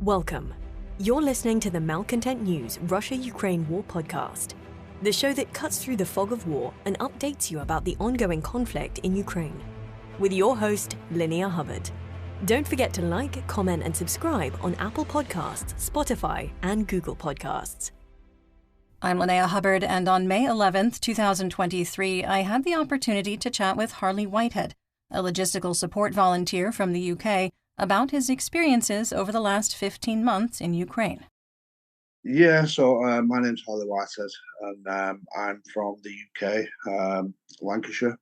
Welcome. You're listening to the Malcontent News Russia-Ukraine War podcast, the show that cuts through the fog of war and updates you about the ongoing conflict in Ukraine. With your host, Linnea Hubbard. Don't forget to like, comment, and subscribe on Apple Podcasts, Spotify, and Google Podcasts. I'm Linnea Hubbard, and on May 11th, 2023, I had the opportunity to chat with Harley Whitehead, a logistical support volunteer from the UK, about his experiences over the last 15 months in Ukraine. Yeah, so my name's Harley Whitehead, and I'm from the UK, Lancashire,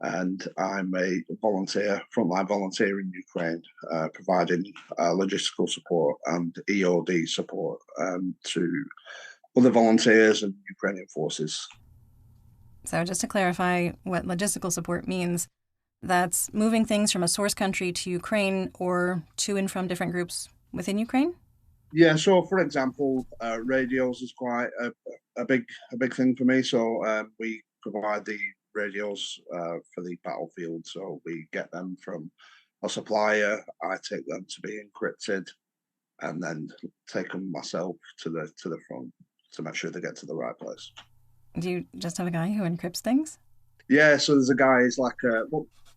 and I'm a volunteer, frontline volunteer in Ukraine, providing logistical support and EOD support to other volunteers and Ukrainian forces. So just to clarify what logistical support means, that's moving things from a source country to Ukraine or to and from different groups within Ukraine? Yeah, so for example, radios is quite a big thing for me. So we provide the radios for the battlefield. So we get them from a supplier. I take them to be encrypted, and then take them myself to the front to make sure they get to the right place. Do you just have a guy who encrypts things? Yeah, so there's a guy. He's like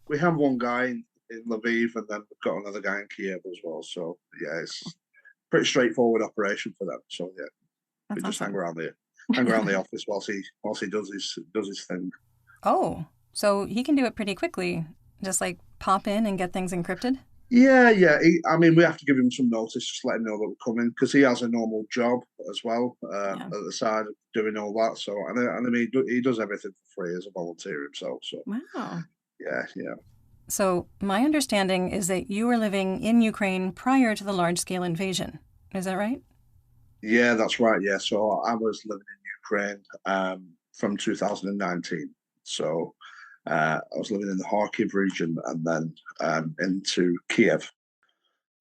we have one guy in Lviv, and then we've got another guy in Kiev as well. So yeah, it's pretty straightforward operation for them. So yeah, That's we just awesome. hang around the office whilst he does his thing. Oh, so he can do it pretty quickly, just like pop in and get things encrypted? Yeah. I mean, we have to give him some notice, just let him know that we're coming, because he has a normal job as well at the side of doing all that. So and I mean, he does everything for free as a volunteer himself. So Wow. yeah. So my understanding is that you were living in Ukraine prior to the large-scale invasion. Is that right? Yeah, that's right. Yeah, so I was living in Ukraine from 2019. So I was living in the Kharkiv region and then into Kiev.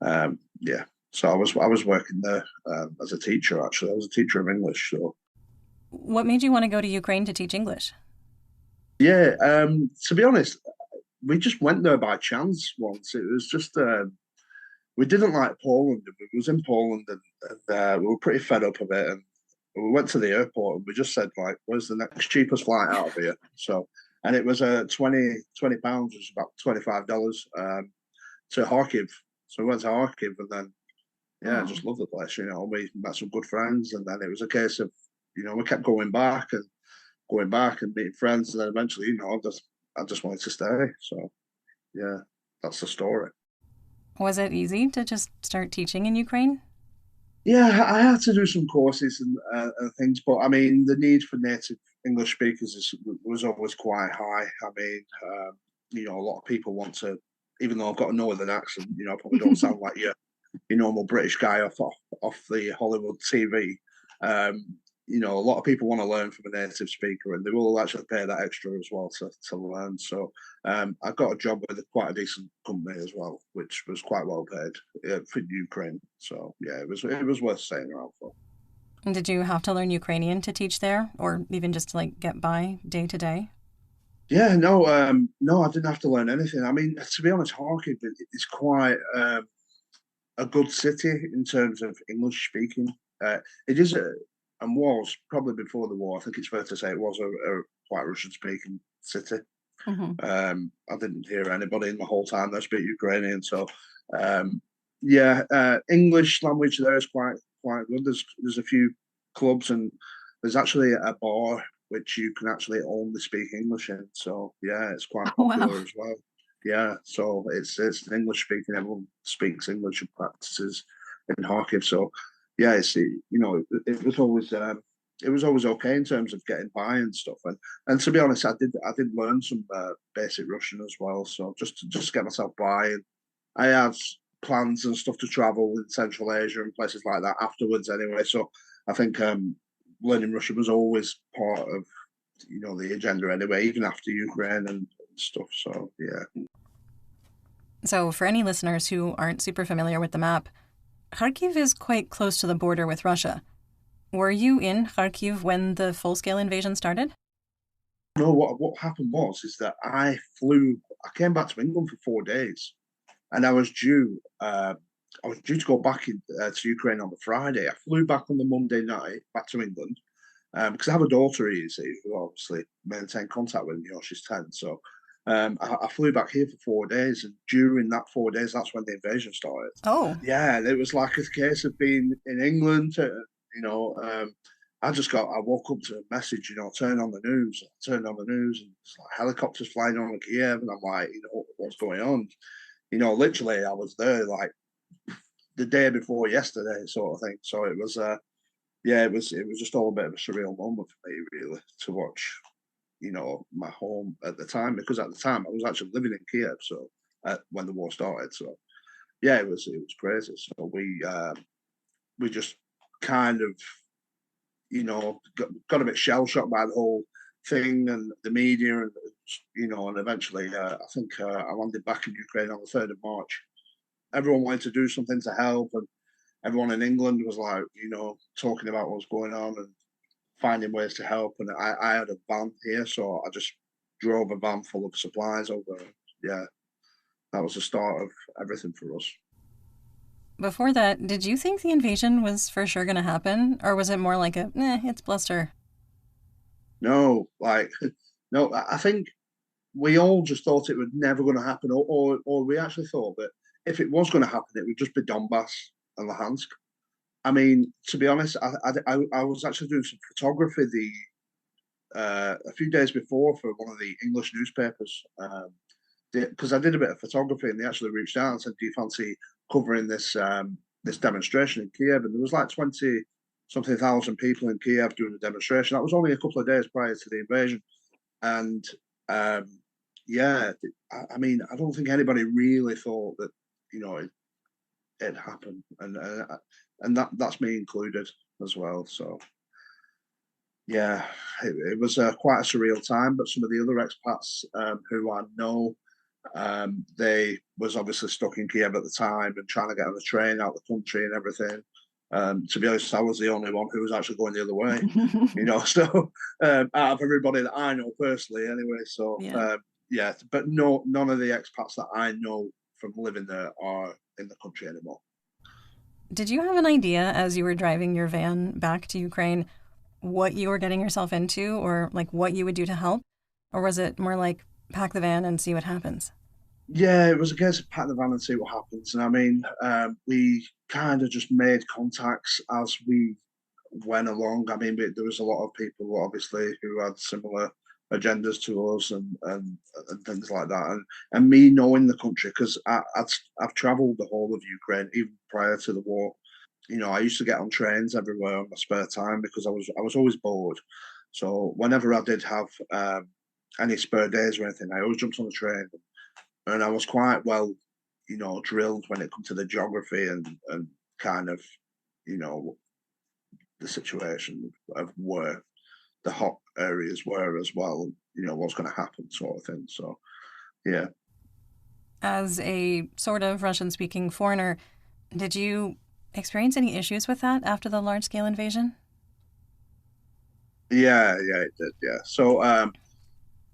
Yeah, so I was working there as a teacher. Actually, I was a teacher of English. So What made you want to go to Ukraine to teach English? yeah, to be honest, we just went there by chance once. It was just we didn't like Poland. We was in Poland and we were pretty fed up of it. And we went to the airport and we just said, like, where's the next cheapest flight out of here? So, and it was £20, which was about $25 to Kharkiv. So we went to Kharkiv and then, yeah, I just loved the place. You know, we met some good friends, and then it was a case of, you know, we kept going back and meeting friends, and then eventually, you know, I just wanted to stay. So, yeah, that's the story. Was it easy to just start teaching in Ukraine? Yeah, I had to do some courses and things, but I mean, the need for native English speakers was always quite high. I mean, you know, a lot of people want to, even though I've got a northern accent, you know, I probably don't sound like your normal British guy off the Hollywood TV. You know, a lot of people want to learn from a native speaker, and they will actually pay that extra as well to learn. So I got a job with quite a decent company as well, which was quite well paid for Ukraine. So yeah, it was worth staying around for. And did you have to learn Ukrainian to teach there, or even just to like get by day to day? Yeah, no, I didn't have to learn anything. I mean, to be honest, Kharkiv is quite a good city in terms of English speaking. It is and was probably before the war. I think it's fair to say it was a quite Russian speaking city. Mm-hmm. I didn't hear anybody in the whole time that speak Ukrainian. So English language there is quite good. There's a few clubs, and there's actually a bar which you can actually only speak English in. So yeah, it's quite popular as well. Yeah, so it's English speaking. Everyone speaks English and practices in Kharkiv. So yeah, it was always okay in terms of getting by and stuff. And to be honest, I did learn some basic Russian as well. So just to get myself by, and I had plans and stuff to travel in Central Asia and places like that afterwards anyway. So I think learning Russian was always part of, you know, the agenda anyway, even after Ukraine and stuff. So yeah. So for any listeners who aren't super familiar with the map, Kharkiv is quite close to the border with Russia. Were you in Kharkiv when the full-scale invasion started? No, what happened is that I came back to England for 4 days, and I was due I was due to go back to Ukraine on the Friday. I flew back on the Monday night back to England because I have a daughter here, you see, who obviously maintain contact with me. She's 10. So I flew back here for 4 days, and during that 4 days, that's when the invasion started. Oh, Yeah, it was like a case of being in England. You know, I woke up to a message. Turn on the news. I turned on the news, and it's like helicopters flying over Kiev, and I'm like, what's going on? Literally, I was there like the day before yesterday, sort of thing. So it was, yeah, it was just all a bit of a surreal moment for me, really, to watch, my home at the time, because at the time I was actually living in Kiev, so when the war started. So yeah, it was crazy. So we just kind of, got a bit shell shocked by the whole thing and the media, and eventually, I think I landed back in Ukraine on the 3rd of March. Everyone wanted to do something to help, and everyone in England was like, talking about what was going on and finding ways to help. And I had a van here, so I just drove a van full of supplies over. Yeah, that was the start of everything for us. before that, did you think the invasion was for sure going to happen? Or was it more like it's bluster? No, like, no, I think we all just thought it was never going to happen, or we actually thought that if it was going to happen, it would just be Donbass and Luhansk. I mean, to be honest, I was actually doing some photography a few days before for one of the English newspapers, because I did a bit of photography, and they actually reached out and said, "Do you fancy covering this demonstration in Kiev?" And there was like 20 something thousand people in Kiev doing the demonstration. That was only a couple of days prior to the invasion, and um, yeah, I mean, I don't think anybody really thought that it happened, and that's me included as well. So yeah, it was quite a surreal time. But some of the other expats who I know, they was obviously stuck in Kiev at the time and trying to get on the train out the country and everything. To be honest, I was the only one who was actually going the other way. So out of everybody that I know personally, anyway. So Yeah. yeah, but no, none of the expats that I know from living there are in the country anymore. Did you have an idea as you were driving your van back to Ukraine what you were getting yourself into or like what you would do to help? Or was it more like pack the van and see what happens? Yeah, it was a case of pack the van and see what happens. And I mean, we kind of just made contacts as we went along. I mean, there was a lot of people obviously who had similar agendas to us and things like that. And me knowing the country, because I've travelled the whole of Ukraine even prior to the war. I used to get on trains everywhere on my spare time because I was always bored. So whenever I did have any spare days or anything, I always jumped on the train, and I was quite well, drilled when it comes to the geography and kind of, you know, the situation of where the hot areas were as well, what's going to happen, sort of thing. So, yeah. As a sort of Russian speaking foreigner, did you experience any issues with that after the large scale invasion? Yeah, it did. Yeah. So,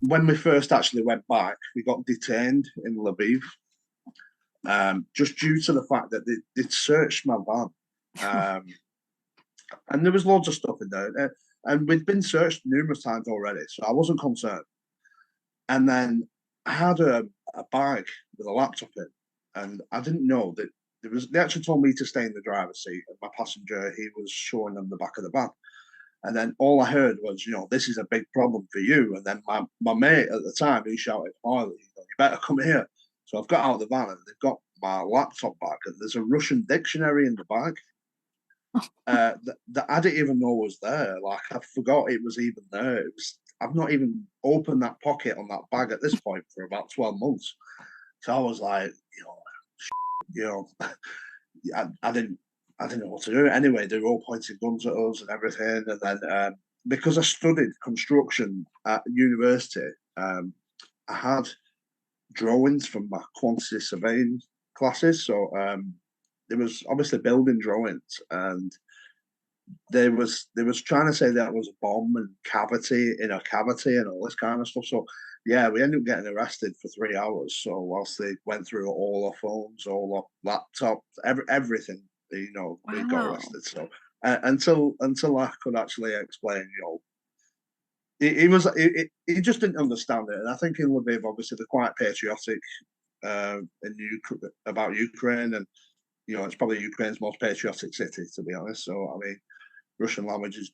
when we first actually went back, we got detained in Lviv, just due to the fact that they'd searched my van. Um, and there was loads of stuff in there. And we'd been searched numerous times already, so I wasn't concerned. And then I had a bag with a laptop in, and I didn't know that there was. They actually told me to stay in the driver's seat, and my passenger, he was showing them the back of the van. And then all I heard was, this is a big problem for you. And then my mate at the time, he shouted, Harley, you better come here. So I've got out of the van, and they've got my laptop bag, and there's a Russian dictionary in the bag that I didn't even know was there. Like, I forgot it was even there. I've not even opened that pocket on that bag at this point for about 12 months. So I was like, you know, I didn't know what to do. Anyway, they were all pointing guns at us and everything. And then because I studied construction at university, I had drawings from my quantity surveying classes. So there was obviously building drawings, and they was trying to say that was a bomb and cavity in a cavity and all this kind of stuff. So yeah, we ended up getting arrested for 3 hours. So whilst they went through all our phones, all our laptops, everything, we got Wow. arrested. So until I could actually explain, he just didn't understand it. And I think in Lviv, obviously, they're quite patriotic about Ukraine, and it's probably Ukraine's most patriotic city, to be honest. So I mean, Russian language is,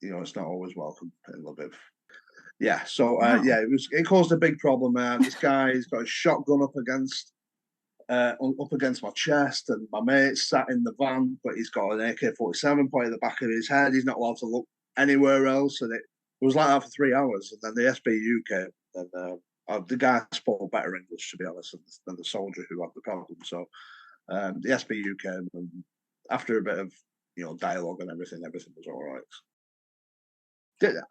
it's not always welcome in Lviv. Yeah, so Wow. it caused a big problem. This guy's got a shotgun up against my chest, and my mate sat in the van, but he's got an AK-47 pointing at the back of his head. He's not allowed to look anywhere else, and it was like that for 3 hours. And then the SBU came, and the guy spoke better English, to be honest, than the soldier who had the problem. So the SBU came, and after a bit of dialogue and everything was all right.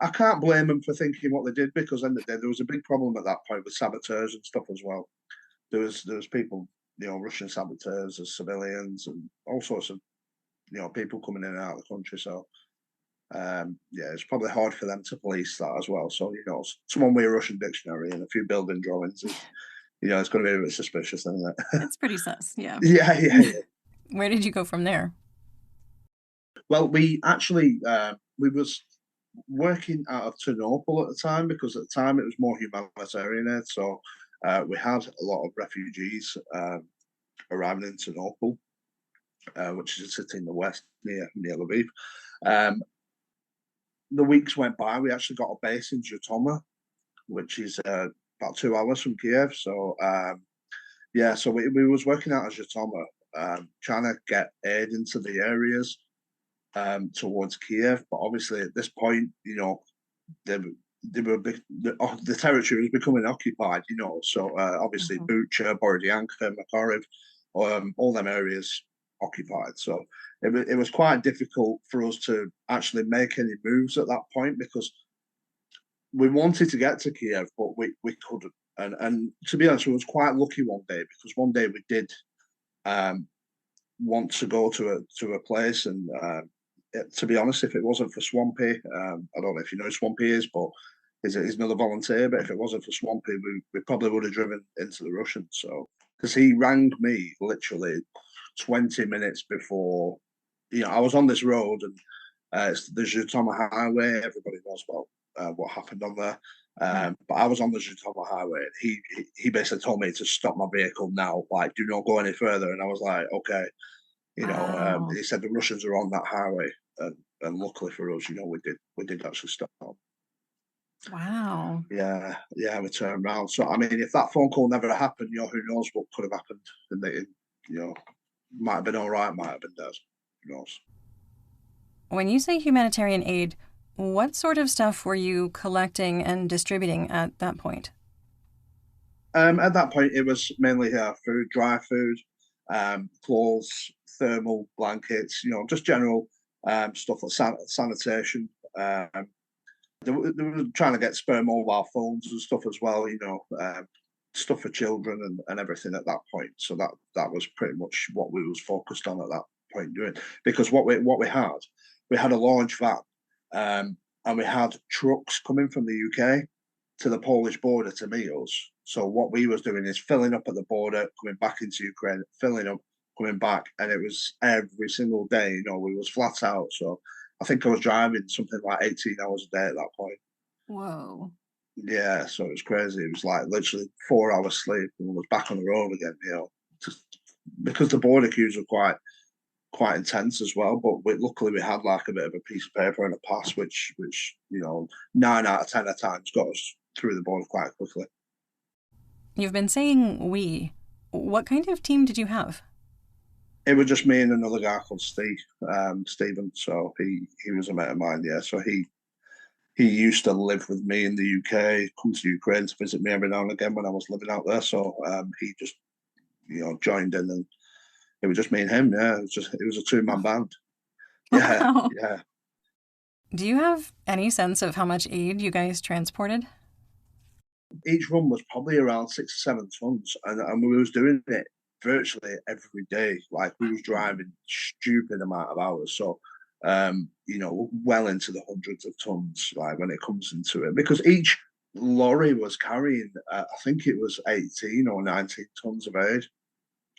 I can't blame them for thinking what they did, because there was a big problem at that point with saboteurs and stuff as well. There was people, Russian saboteurs as civilians, and all sorts of people coming in and out of the country. So it's probably hard for them to police that as well. So someone with a Russian dictionary and a few building drawings, it's going to be a bit suspicious, isn't it? It's pretty sus, yeah. Yeah. Where did you go from there? Well, we actually we was working out of Ternopil at the time, because at the time it was more humanitarian aid. So we had a lot of refugees arriving in Ternopil, which is a city in the west near Lviv. The weeks went by. We actually got a base in Zhytomyr, which is about 2 hours from Kiev. So so we was working out of Zhytomyr, trying to get aid into the areas towards Kiev. But obviously at this point, the territory was becoming occupied, so obviously Bucha, Borodyanka, Makariv, all them areas occupied. So it was quite difficult for us to actually make any moves at that point, because we wanted to get to Kiev, but we couldn't. And to be honest, we was quite lucky one day, because one day we did want to go to a place, and to be honest, if it wasn't for Swampy, I don't know if you know who Swampy is, but he's another volunteer. But if it wasn't for Swampy, we probably would have driven into the Russians. So, because he rang me literally 20 minutes before, I was on this road, and it's the Zhytomyr Highway. Everybody knows about what happened on there. But I was on the Zhytomyr Highway, and he basically told me to stop my vehicle now, like, do not go any further. And I was like, okay. Wow. He said the Russians are on that highway, and luckily for us, we did actually stop. Wow. Yeah, we turned around. So I mean, if that phone call never happened, who knows what could have happened? And they, might have been all right, might have been dead. Who knows? When you say humanitarian aid, what sort of stuff were you collecting and distributing at that point? At that point, it was mainly food, dry food, clothes, thermal blankets, just general stuff like sanitation. They were trying to get spare mobile phones and stuff as well, stuff for children and everything at that point. So that was pretty much what we was focused on at that point doing. Because what we had a large van, and we had trucks coming from the UK to the Polish border to meet us. So what we was doing is filling up at the border, coming back into Ukraine, filling up, coming back, and it was every single day. We was flat out. So I think I was driving something like 18 hours a day at that point. Whoa. Yeah, so it was crazy. It was like literally 4 hours sleep, and we was back on the road again. Just because the border queues were quite intense as well. But luckily we had like a bit of a piece of paper and a pass, which 9 out of 10 at times got us through the border quite quickly. You've been saying we. What kind of team did you have? It was just me and another guy called Stephen. So he was a mate of mine. Yeah, so he used to live with me in the UK, come to Ukraine to visit me every now and again when I was living out there. So he just joined in, and it was just me and him. Yeah, it was a 2-man band. Yeah, Wow. yeah. Do you have any sense of how much aid you guys transported? Each run was probably around 6 or 7 tons, and we was doing it virtually every day. Like, we was driving stupid amount of hours. So, well into the hundreds of tons, like, when it comes into it, because each lorry was carrying, I think it was 18 or 19 tons of aid.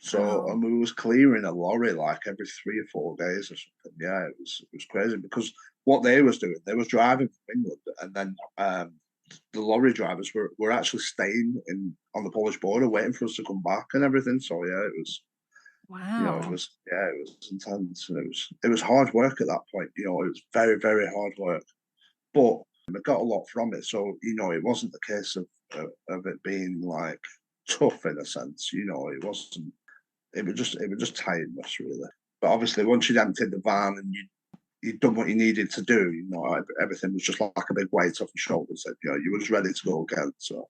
So, and we was clearing a lorry like every 3 or 4 days or something. Yeah, it was crazy because what they was doing, they was driving from England, and then the lorry drivers were actually staying on the Polish border, waiting for us to come back and everything. So yeah, it was. Wow. It was intense, and it was hard work at that point. It was very, very hard work, but I got a lot from it. So it wasn't the case of it being like tough in a sense. It wasn't. It was just tiredness really. But obviously, once you'd emptied the van and you'd done what you needed to do, everything was just like a big weight off your shoulders. And, you were just ready to go again. So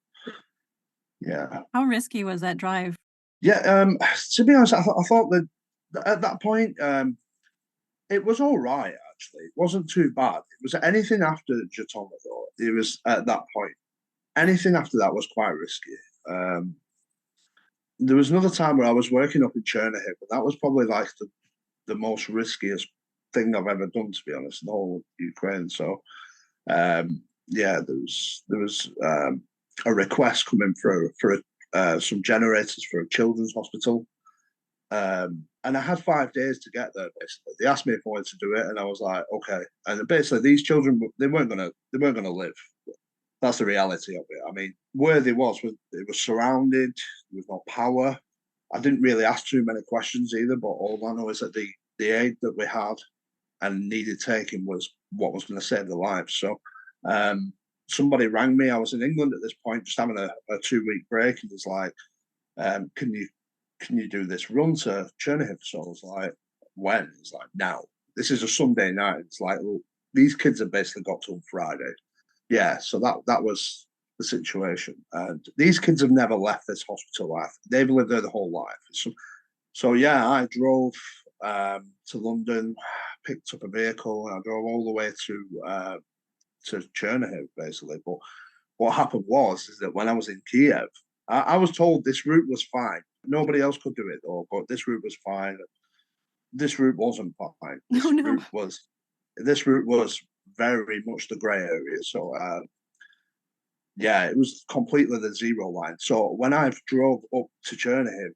yeah. How risky was that drive? Yeah. To be honest, I thought that at that point, it was all right. Actually, it wasn't too bad. It was anything after Jatoma though. It was at that point. Anything after that was quite risky. There was another time where I was working up in Chernihiv, and that was probably like the most riskiest thing I've ever done, to be honest, in the whole Ukraine. So, yeah, there was a request coming for some generators for a children's hospital, and I had 5 days to get there. Basically, they asked me if I wanted to do it, and I was like, okay. And basically, these children they weren't gonna live. That's the reality of it. I mean, where they was, it was surrounded with no power. I didn't really ask too many questions either, but all I know is that the aid that we had and needed taking was what was going to save their lives. So somebody rang me. I was in England at this point, just having a 2-week break, and was like, can you do this run to Chernihiv? So I was like, when? It's like, now. This is a Sunday night. It's like, well, these kids have basically got till Friday. Yeah, so that was the situation. And these kids have never left this hospital life. They've lived there the whole life. So yeah, I drove to London, picked up a vehicle, and I drove all the way to Chernihiv, basically. But what happened is that when I was in Kiev, I was told this route was fine. Nobody else could do it though, but this route was fine. This route wasn't fine. This route was very much the grey area. So yeah, it was completely the zero line. So when I drove up to Chernihiv,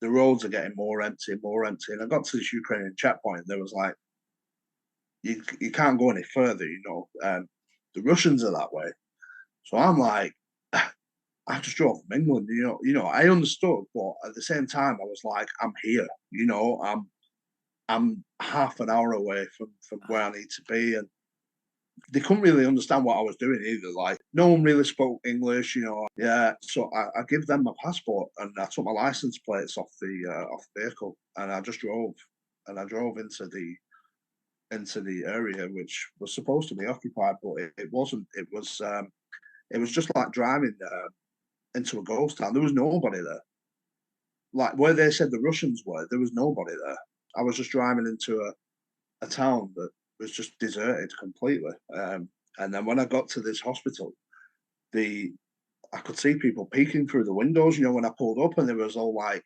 the roads are getting more empty and more empty. And I got to this Ukrainian checkpoint. There was like, you can't go any further. The Russians are that way. So I'm like, I just drove from England. I understood, but at the same time, I was like, I'm here. I'm half an hour away from where I need to be, and they couldn't really understand what I was doing either. Like, no one really spoke English. Yeah. So I give them my passport, and I took my license plates off the vehicle, and I just drove, and I drove into the area which was supposed to be occupied, but it wasn't. It was just like driving into a ghost town. There was nobody there. Like where they said the Russians were, there was nobody there. I was just driving into a town that was just deserted completely. And then when I got to this hospital, I could see people peeking through the windows, when I pulled up, and they was all like,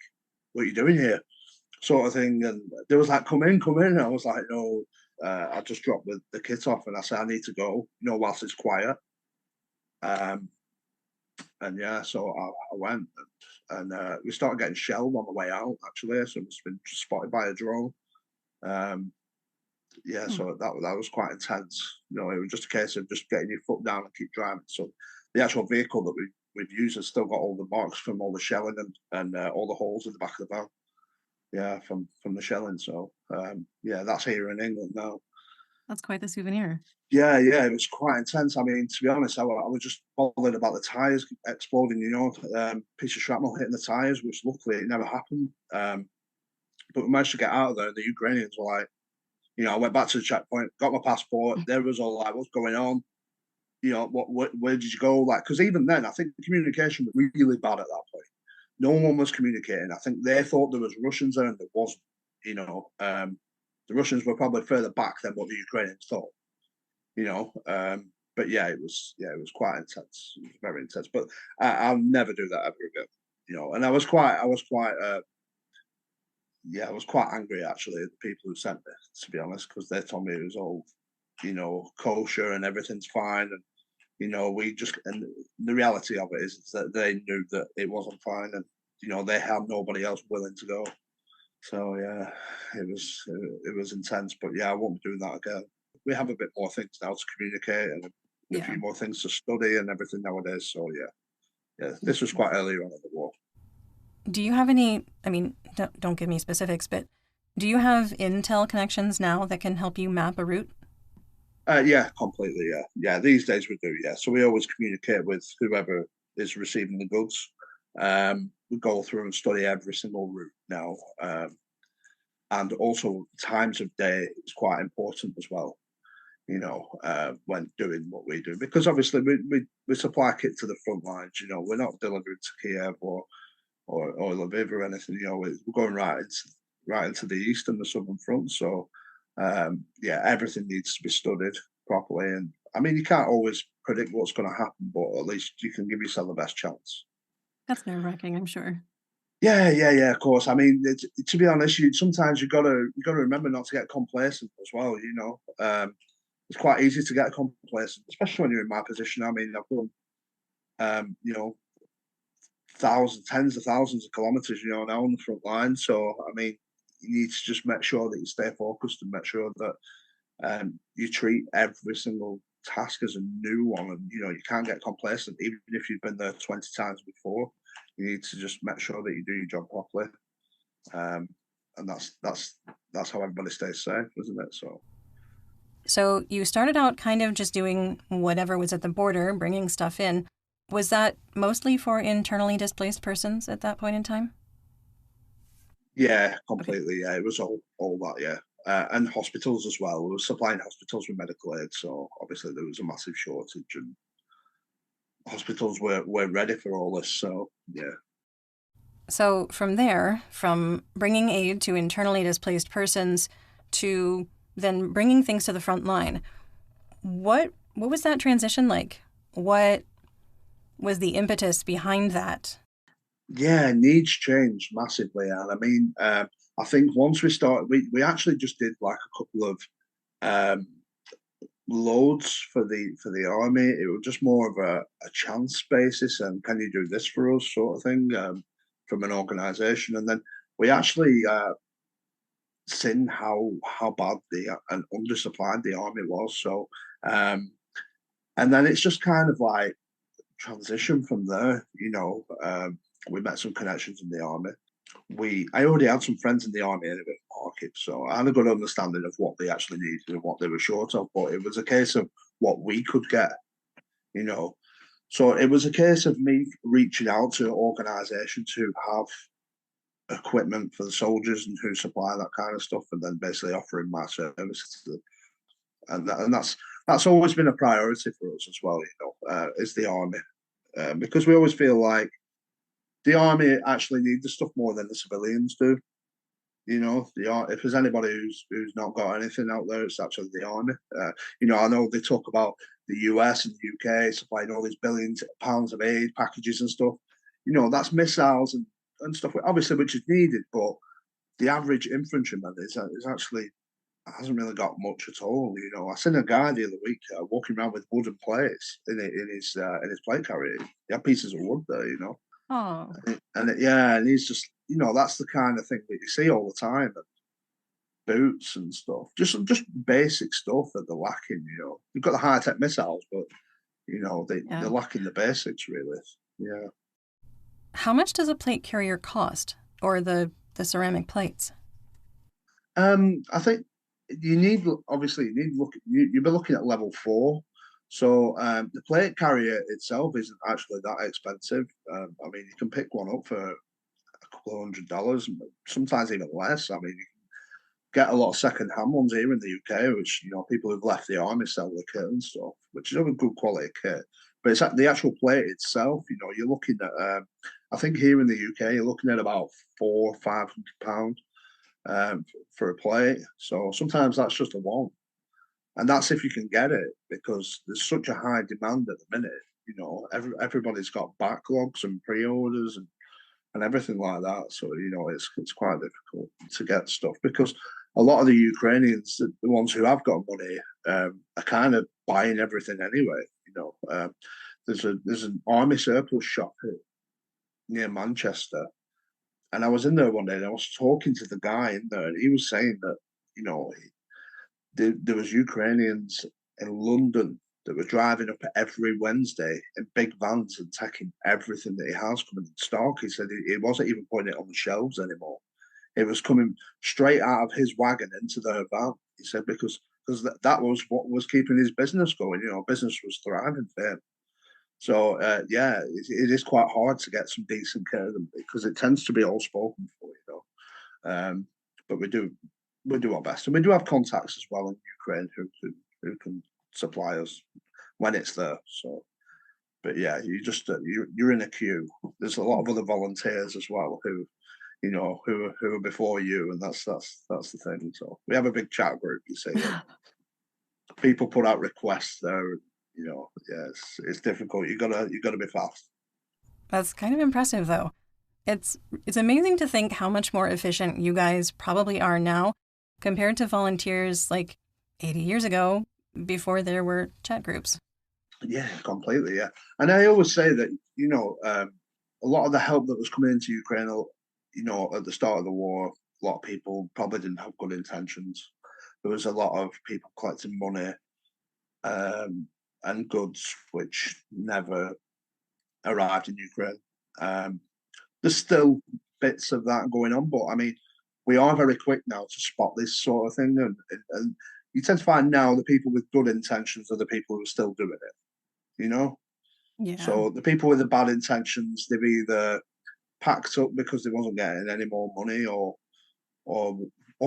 "What are you doing here?" sort of thing. And they was like, come in. And I was like, no, I just dropped the kit off, and I said, I need to go, whilst it's quiet. And yeah, so I went, and we started getting shelled on the way out, actually. So it's been spotted by a drone. Yeah, so that was quite intense. It was just a case of just getting your foot down and keep driving. So the actual vehicle that we've used has still got all the marks from all the shelling and all the holes in the back of the van. Yeah, from the shelling. So yeah, that's here in England now. That's quite the souvenir. Yeah, it was quite intense. I mean, to be honest, I was just bothered about the tires exploding. Piece of shrapnel hitting the tires, which luckily it never happened. But we managed to get out of there. And the Ukrainians were like, I went back to the checkpoint, got my passport. They was all like, "What's going on? Where did you go?" Like, because even then, I think the communication was really bad at that point. No one was communicating. I think they thought there was Russians there, and there wasn't. The Russians were probably further back than what the Ukrainians thought. But yeah, it was quite intense. It was very intense. But I'll never do that ever again. And I was quite angry actually at the people who sent me, to be honest, because they told me it was all, kosher and everything's fine. And we just, and the reality of it is that they knew that it wasn't fine, and they had nobody else willing to go. So yeah, it was intense, but yeah, I won't be doing that again. We have a bit more things now to communicate and a few more things to study and everything nowadays. So yeah, this was quite early on in the war. Do you have any, I mean, don't give me specifics, but do you have intel connections now that can help you map a route? Yeah, completely. Yeah. These days we do. Yeah, so we always communicate with whoever is receiving the goods. We go through and study every single route now, and also times of day is quite important as well. When doing what we do, because obviously we supply kit to the front lines. We're not delivering to Kiev or Lviv or anything. We're going right into the east and the southern front. So yeah, everything needs to be studied properly. And I mean, you can't always predict what's going to happen, but at least you can give yourself the best chance. That's nerve-wracking, I'm sure. Yeah, of course. I mean, to be honest, sometimes you gotta remember not to get complacent as well. It's quite easy to get complacent, especially when you're in my position. I mean, I've done, tens of thousands of kilometers, now on the front line. So, I mean, you need to just make sure that you stay focused and make sure that you treat every single task as a new one. And, you can't get complacent, even if you've been there 20 times before. You need to just make sure that you do your job properly. And that's how everybody stays safe, isn't it? So you started out kind of just doing whatever was at the border, bringing stuff in. Was that mostly for internally displaced persons at that point in time? Yeah, completely. Okay. Yeah, it was all that. Yeah, and hospitals as well. We were supplying hospitals with medical aid, so obviously there was a massive shortage, and hospitals weren't ready for all this. So yeah. So from there, from bringing aid to internally displaced persons to then bringing things to the front line, what was that transition like? What was the impetus behind that? Yeah, needs changed massively, and I mean, I think once we started, we actually just did like a couple of loads for the army. It was just more of a chance basis, and can you do this for us, sort of thing, from an organisation, and then we actually seen how bad and undersupplied the army was. So, and then it's just kind of like transition from there. We met some connections in the army. I already had some friends in the army in a bit of market, so I had a good understanding of what they actually needed and what they were short of. But it was a case of what we could get. So it was a case of me reaching out to organisations who have equipment for the soldiers and who supply that kind of stuff, and then basically offering my services to them. And that's always been a priority for us as well. Is the army, because we always feel like the army actually need the stuff more than the civilians do. If there's anybody who's not got anything out there, it's actually the army. I know they talk about the US and the UK supplying all these billions of pounds of aid packages and stuff. That's missiles and stuff, obviously, which is needed, but the average infantryman is actually hasn't really got much at all. I seen a guy the other week walking around with wooden plates in his plate carrier. He had pieces of wood there, Oh. And he's just, that's the kind of thing that you see all the time. And boots and stuff, just basic stuff that they're lacking. You've got the high tech missiles, but they're lacking the basics, really. Yeah. How much does a plate carrier cost, or the ceramic plates? I think you'll be looking at level 4. So the plate carrier itself isn't actually that expensive. I mean, you can pick one up for a couple of $100, sometimes even less. I mean, you can get a lot of second-hand ones here in the UK, which people who've left the army sell the kit and stuff, which is a good quality kit. But it's the actual plate itself. You're looking at. I think here in the UK, you're looking at about £400-500 for a plate. So sometimes that's just a one. And that's if you can get it, because there's such a high demand at the minute. Everybody's got backlogs and pre-orders and everything like that. So, it's quite difficult to get stuff, because a lot of the Ukrainians, the ones who have got money, are kind of buying everything anyway. There's an army surplus shop near Manchester, and I was in there one day and I was talking to the guy in there, and he was saying that there was Ukrainians in London that were driving up every Wednesday in big vans and taking everything that he has coming in stock. He said he wasn't even putting it on the shelves anymore. It was coming straight out of his wagon into their van. He said because that was what was keeping his business going. Business was thriving for him. So it is quite hard to get some decent care of them because it tends to be all spoken for, but we do our best, and we do have contacts as well in Ukraine who can supply us when it's there. So, but yeah, you're in a queue. There's a lot of other volunteers as well who are before you, and that's the thing. So we have a big chat group. You see, people put out requests there. It's difficult. You gotta be fast. That's kind of impressive, though. It's amazing to think how much more efficient you guys probably are now compared to volunteers like 80 years ago, before there were chat groups. Yeah, completely. Yeah, and I always say that a lot of the help that was coming into Ukraine, at the start of the war, a lot of people probably didn't have good intentions. There was a lot of people collecting money and goods which never arrived in Ukraine. There's still bits of that going on, but I mean, we are very quick now to spot this sort of thing, and you tend to find now the people with good intentions are the people who are still doing it. Yeah. So the people with the bad intentions, they've either packed up because they wasn't getting any more money, or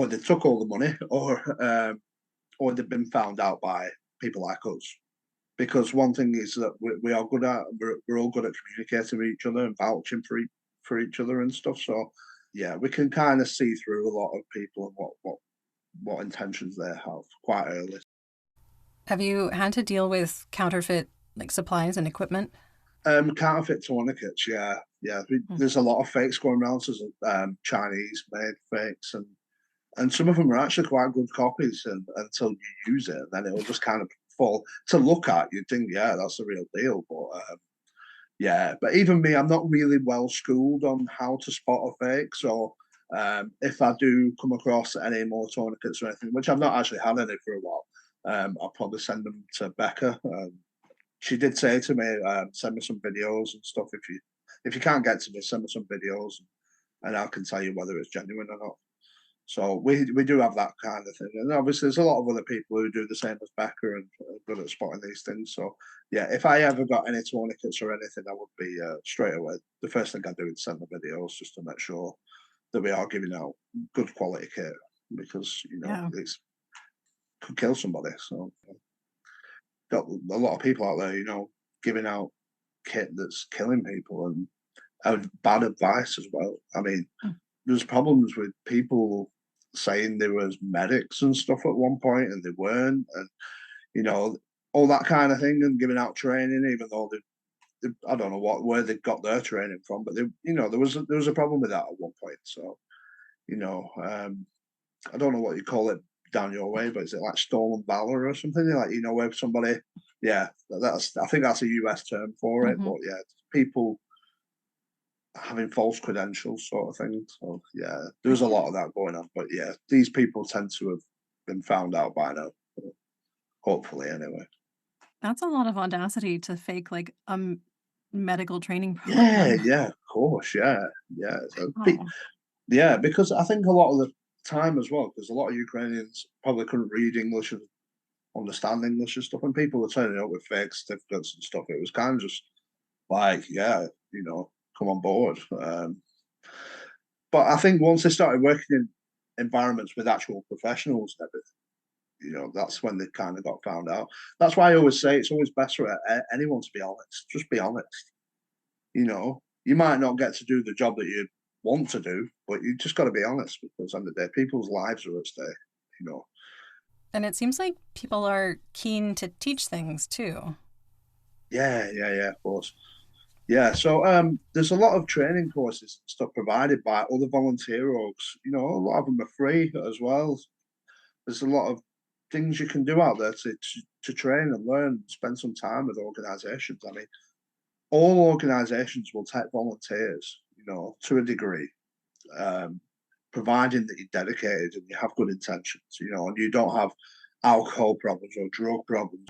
they took all the money, or they've been found out by people like us. Because one thing is that we are good at, we're all good at communicating with each other and vouching for each other and stuff. So yeah, we can kind of see through a lot of people and what intentions they have quite early. Have you had to deal with counterfeit supplies and equipment? Counterfeit tourniquets, yeah. There's a lot of fakes going around. So Chinese made fakes, and some of them are actually quite good copies, and until you use it, and then it'll just kind of fall to look at. You'd think, yeah, that's the real deal, but but even me, I'm not really well schooled on how to spot a fake. So if I do come across any more tourniquets or anything, which I've not actually had any for a while, I'll probably send them to Becca. She did say to me, send me some videos and stuff. If you can't get to me, send me some videos, and I can tell you whether it's genuine or not. So we do have that kind of thing, and obviously there's a lot of other people who do the same as Becca and are good at spotting these things. So yeah, if I ever got any tourniquets or anything, I would be straight away. The first thing I do is send the videos just to make sure that we are giving out good quality kit, because it could kill somebody. So got a lot of people out there, giving out kit that's killing people, and bad advice as well. I mean, there's problems with people saying they was medics and stuff at one point and they weren't, and all that kind of thing, and giving out training even though they I don't know where they got their training from, but there was a problem with that at one point. So I don't know what you call it down your way, but is it like stolen valor or something, where somebody, I think that's a US term for it, but yeah, people having false credentials sort of thing. So yeah, there's a lot of that going on, but yeah, these people tend to have been found out by now, hopefully anyway. That's a lot of audacity to fake a medical training program. Yeah, of course, yeah. So, because I think a lot of the time as well, because a lot of Ukrainians probably couldn't read English and understand English and stuff, and people were turning up with fake certificates and stuff. It was kind of just like, come on board. But I think once they started working in environments with actual professionals and everything, that's when they kind of got found out. That's why I always say it's always best for anyone to be honest. Just be honest. You might not get to do the job that you want to do, but you just got to be honest, because at the end of the day, people's lives are at stake. And it seems like people are keen to teach things too. Yeah, of course. Yeah, so there's a lot of training courses and stuff provided by other volunteer orgs. A lot of them are free as well. There's a lot of things you can do out there to train and learn, spend some time with organisations. I mean, all organisations will take volunteers, to a degree, providing that you're dedicated and you have good intentions, and you don't have alcohol problems or drug problems.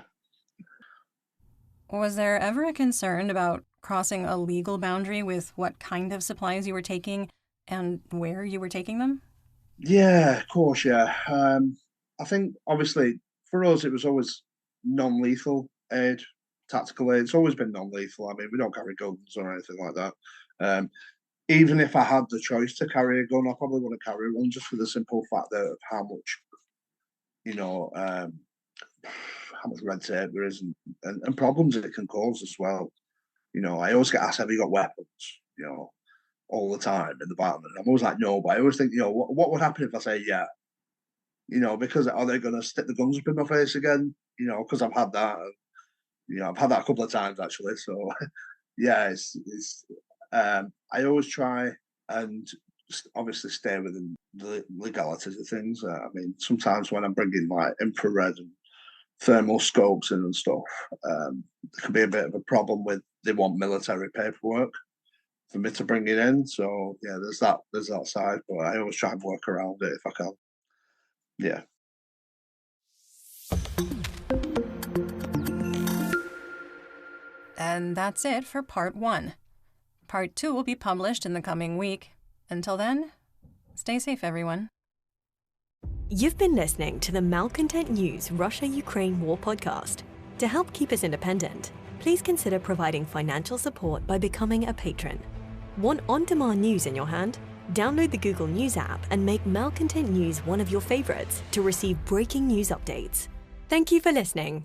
Was there ever a concern about crossing a legal boundary with what kind of supplies you were taking and where you were taking them? Yeah, of course, yeah. I think, obviously, for us, it was always non-lethal aid, tactical aid. It's always been non-lethal. I mean, we don't carry guns or anything like that. Even if I had the choice to carry a gun, I probably wouldn't carry one, just for the simple fact of how much, how much red tape there is and problems it can cause as well. I always get asked, have you got weapons? All the time in the battle. I'm always like, no, but I always think, what would happen if I say yeah? Because are they going to stick the guns up in my face again? Because I've had that. I've had that a couple of times actually. So yeah, I always try and obviously stay within the legalities of things. I mean, sometimes when I'm bringing like infrared and thermal scopes in and stuff, there can be a bit of a problem with they want military paperwork for me to bring it in. So yeah, there's that side, but I always try and work around it if I can. Yeah. And that's it for part 1. Part 2 will be published in the coming week. Until then, stay safe, everyone. You've been listening to the Malcontent News Russia-Ukraine War podcast. To help keep us independent, please consider providing financial support by becoming a patron. Want on-demand news in your hand? Download the Google News app and make Malcontent News one of your favorites to receive breaking news updates. Thank you for listening.